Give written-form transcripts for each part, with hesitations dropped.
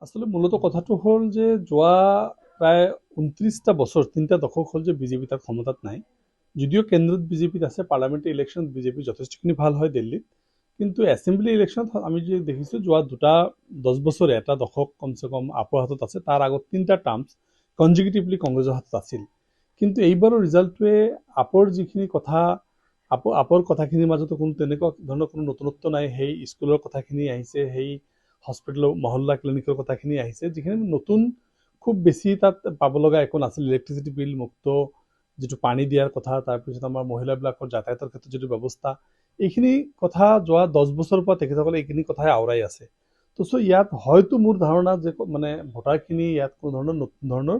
আসলে মূলত কথাটো হ'ল যে যোৱা প্ৰায় ২৯টা বছৰ ৩টা দশক হ'ল যে বিজেপি তাত ক্ষমতাত নাই। যদিও কেন্দ্ৰত বিজেপিত আছে, পাৰ্লামেণ্টাৰী ইলেকশ্যনত বিজেপি যথেষ্টখিনি ভাল হয় দিল্লীত, কিন্তু এছেম্বলি ইলেকশ্যনত আমি যে দেখিছোঁ যোৱা 10 বছৰে এটা দশক কমচে কম আপৰ হাতত আছে। তাৰ আগত 3টা টাৰ্মছ কনজিকিউটিভলি কংগ্ৰেছৰ হাতত আছিল। কিন্তু এইবাৰৰ ৰিজাল্টটোৱে আপৰ যিখিনি কথা আপৰ কথাখিনিৰ মাজতো কোনো তেনেকুৱা ধৰণৰ কোনো নতুনত্ব নাই। সেই স্কুলৰ কথাখিনি আহিছে, সেই হস্পিটেলৰ মহল্লা ক্লিনিকৰ কথাখিনি আহিছে, যিখিনি নতুন খুব বেছি তাত পাব লগা একো নাছিল। ইলেক্ট্ৰিচিটি বিল মুক্ত যিটো পানী দিয়াৰ কথা, তাৰপিছত আমাৰ মহিলাবিলাকৰ যাতায়াতৰ ক্ষেত্ৰত যিটো ব্যৱস্থা, এইখিনি কথা যোৱা 10 বছৰৰ পৰা তেখেতসকলে এইখিনি কথাই আওৰাই আছে। তো ইয়াত হয়তো মোৰ ধাৰণা যে মানে ভোটাৰখিনি ইয়াত কোনো ধৰণৰ নতুন ধৰণৰ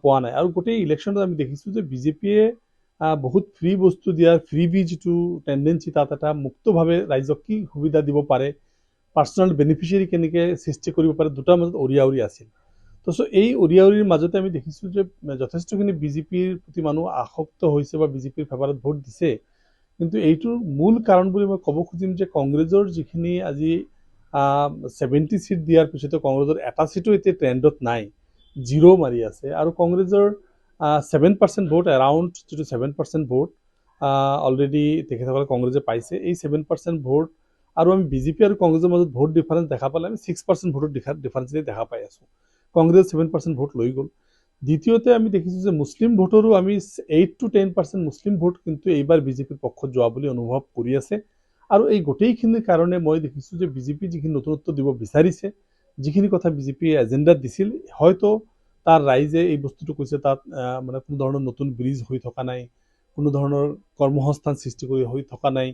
পোৱা নাই। আৰু গোটেই ইলেকশ্যনত আমি দেখিছোঁ যে বিজেপিয়ে বহুত ফ্ৰী বস্তু দিয়াৰ ফ্ৰীবি যিটো টেণ্ডেঞ্চি, তাত এটা মুক্তভাৱে ৰাইজক কি সুবিধা দিব পাৰে, পাৰ্চনেল বেনিফিচিয়াৰী কেনেকৈ সৃষ্টি কৰিব পাৰে, দুটাৰ মাজত অৰিয়া আছিল। তো এই অৰিয়াউৰিৰ মাজতে আমি দেখিছোঁ যে যথেষ্টখিনি বিজেপিৰ প্ৰতি মানুহ আসক্ত হৈছে বা বিজেপিৰ ফেভাৰত ভোট দিছে। কিন্তু এইটোৰ মূল কাৰণ বুলি মই ক'ব খুজিম যে কংগ্ৰেছৰ যিখিনি আজি 70 ছিট দিয়াৰ পিছতো কংগ্ৰেছৰ এটা ছিটো এতিয়া ট্ৰেণ্ডত নাই, 0 মাৰি আছে। আৰু কংগ্ৰেছৰ 7% ভোট, এৰাউণ্ড যিটো 7% ভোট অলৰেডি তেখেতসকলে কংগ্ৰেছে পাইছে। এই 7% ভোট আৰু আমি বিজেপি আৰু কংগ্ৰেছৰ মাজত ভোট ডিফাৰেঞ্চ দেখা পালে আমি 6% ভোটৰ ডিফাৰেঞ্চ দেখা পাই আছোঁ। কংগ্ৰেছ 7% ভোট লৈ গ'ল। দ্বিতীয়তে আমি দেখিছোঁ যে মুছলিম ভোটৰো আমি 8 to 10% মুছলিম ভোট কিন্তু এইবাৰ বিজেপিৰ পক্ষত যোৱা বুলি অনুভৱ কৰি আছে। আৰু এই গোটেইখিনিৰ কাৰণে মই দেখিছোঁ যে বিজেপি যিখিনি নতুনত্ব দিব বিচাৰিছে, যিখিনি কথা বিজেপিয়ে এজেণ্ডাত দিছিল, হয়তো তাৰ ৰাইজে এই বস্তুটো কৈছে তাত মানে কোনো ধৰণৰ নতুন ব্ৰিজ হৈ থকা নাই, কোনো ধৰণৰ কৰ্মসংস্থান সৃষ্টি কৰি হৈ থকা নাই,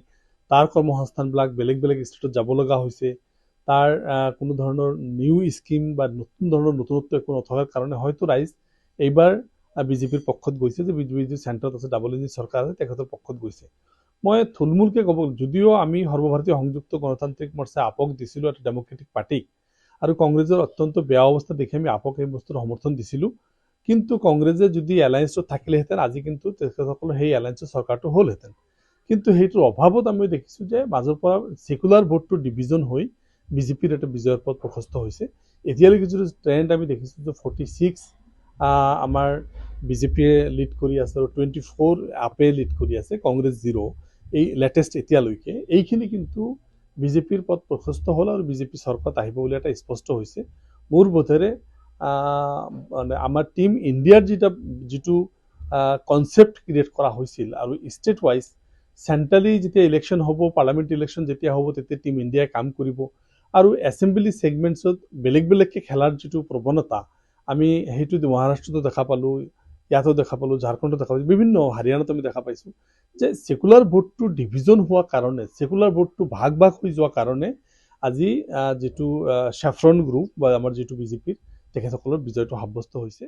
তাৰ কৰ্মসংস্থানবিলাক বেলেগ বেলেগ ষ্টেটত যাব লগা হৈছে, তাৰ কোনো ধৰণৰ নিউ স্কিম বা নতুন ধৰণৰ নতুনত্ব একো নথকাৰ কাৰণে হয়তো ৰাইজ এইবাৰ বিজেপিৰ পক্ষত গৈছে, যে বিজেপি চেণ্টাৰত আছে, ডাবল ইঞ্জিন চৰকাৰ আছে, তেখেতৰ পক্ষত গৈছে। মই থুলমূলকৈ ক'ব, যদিও আমি সৰ্বভাৰতীয় সংযুক্ত গণতান্ত্ৰিক মৰ্চা আপক দিছিলোঁ এটা ডেম'ক্ৰেটিক পাৰ্টিক, আৰু কংগ্ৰেছৰ অত্যন্ত বেয়া অৱস্থা দেখি আমি আপক এই বস্তুৰ সমৰ্থন দিছিলোঁ, কিন্তু কংগ্ৰেছে যদি এলায়েন্সত থাকিলেহেঁতেন আজি কিন্তু তেখেতসকলৰ সেই এলায়েন্সৰ চৰকাৰটো হ'লহেঁতেন। কিন্তু সেইটোৰ অভাৱত আমি দেখিছোঁ যে মাজৰ পৰা ছেকুলাৰ ভোটটো ডিভিজন হৈ বিজেপিৰ এটা বিজয়ৰ পথ প্ৰশস্ত হৈছে। এতিয়ালৈকে যিটো ট্ৰেণ্ড আমি দেখিছোঁ যে 46 আমাৰ বিজেপিয়ে লিড কৰি আছে আৰু 24 আপে লিড কৰি আছে, কংগ্ৰেছ 0, এই লেটেষ্ট এতিয়ালৈকে। এইখিনি কিন্তু বিজেপিৰ পথ প্ৰশস্ত হ'ল আৰু বিজেপি চৰকাৰত আহিব বুলি এটা স্পষ্ট হৈছে। মোৰ বোধেৰে মানে আমাৰ টিম ইণ্ডিয়াৰ যিটো কনচেপ্ট ক্ৰিয়েট কৰা হৈছিল, আৰু ষ্টেট ৱাইজ চেণ্ট্ৰেলি যেতিয়া ইলেকশ্যন হ'ব, পাৰ্লামেণ্ট ইলেকশ্যন যেতিয়া হ'ব, তেতিয়া টিম ইণ্ডিয়াই কাম কৰিব। আৰু এছেম্বলি ছেগমেণ্টছত বেলেগ বেলেগকৈ খেলাৰ যিটো প্ৰৱণতা, আমি সেইটো মহাৰাষ্ট্ৰতো দেখা পালোঁ, ইয়াতো দেখা পালোঁ, ঝাৰখণ্ডতো দেখা পাইছোঁ, বিভিন্ন হাৰিয়ানাতো আমি দেখা পাইছোঁ যে ছেকুলাৰ ভোটটো ডিভিজন হোৱা কাৰণে, ছেকুলাৰ ভোটটো ভাগ ভাগ হৈ যোৱা কাৰণে আজি যিটো ছেফ্ৰন গ্ৰুপ বা আমাৰ যিটো বিজেপিৰ, তেখেতসকলৰ বিজয়টো সাব্যস্ত হৈছে।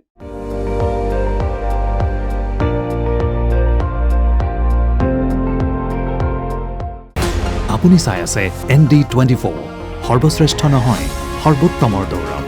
আপুনি চাই আছে ND24, সৰ্বশ্ৰেষ্ঠ নহয়, সৰ্বোত্তমৰ দৌৰ।